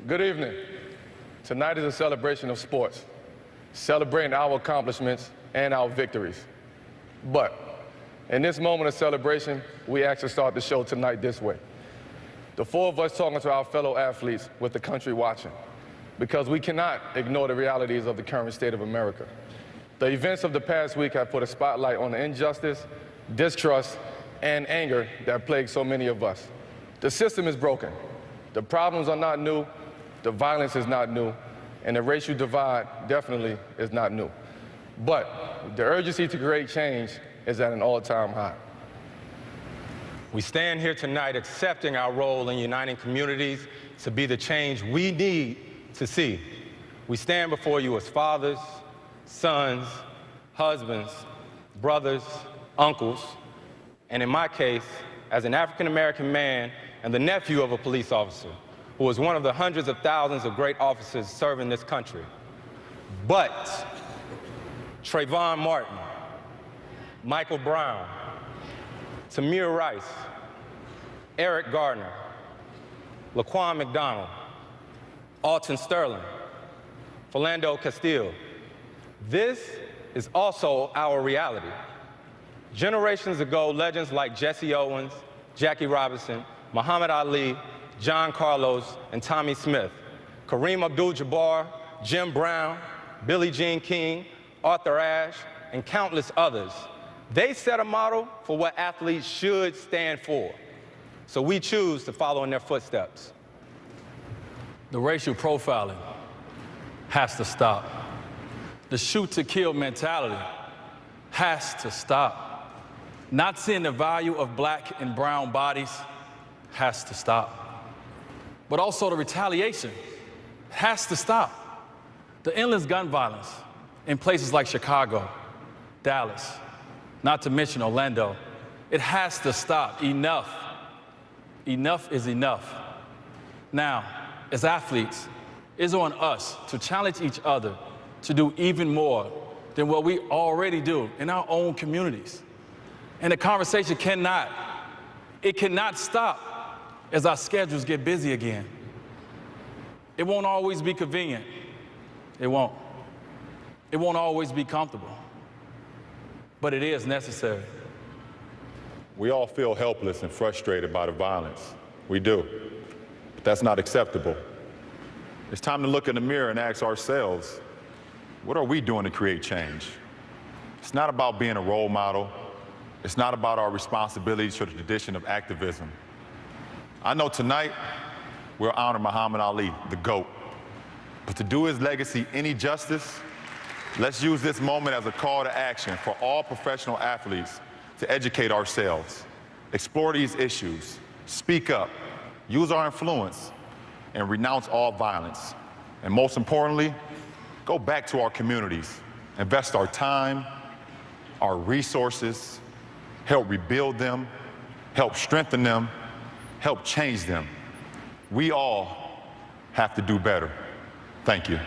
Good evening. Tonight is a celebration of sports, celebrating our accomplishments and our victories. But in this moment of celebration, we actually start the show tonight this way. The four of us talking to our fellow athletes with the country watching, because we cannot ignore the realities of the current state of America. The events of the past week have put a spotlight on the injustice, distrust, and anger that plague so many of us. The system is broken. The problems are not new, the violence is not new, and the racial divide definitely is not new. But the urgency to create change is at an all-time high. We stand here tonight accepting our role in uniting communities to be the change we need to see. We stand before you as fathers, sons, husbands, brothers, uncles, and in my case, as an African-American man and the nephew of a police officer who was one of the hundreds of thousands of great officers serving this country. But Trayvon Martin, Michael Brown, Tamir Rice, Eric Gardner, Laquan McDonald, Alton Sterling, Philando Castile. This is also our reality. Generations ago, legends like Jesse Owens, Jackie Robinson, Muhammad Ali, John Carlos, and Tommy Smith, Kareem Abdul-Jabbar, Jim Brown, Billie Jean King, Arthur Ashe, and countless others. They set a model for what athletes should stand for. So we choose to follow in their footsteps. The racial profiling has to stop. The shoot-to-kill mentality has to stop. Not seeing the value of black and brown bodies has to stop. But also the retaliation has to stop. The endless gun violence in places like Chicago, Dallas, not to mention Orlando, it has to stop. Enough. Enough is enough. Now, as athletes, it's on us to challenge each other to do even more than what we already do in our own communities. And the conversation cannot stop as our schedules get busy again. It won't always be convenient. It won't. It won't always be comfortable. But it is necessary. We all feel helpless and frustrated by the violence. We do. But that's not acceptable. It's time to look in the mirror and ask ourselves, what are we doing to create change? It's not about being a role model. It's not about our responsibilities to the tradition of activism. I know tonight we'll honor Muhammad Ali, the GOAT. But to do his legacy any justice, let's use this moment as a call to action for all professional athletes to educate ourselves, explore these issues, speak up, use our influence, and renounce all violence. And most importantly, go back to our communities, invest our time, our resources, help rebuild them, help strengthen them, help change them. We all have to do better. Thank you.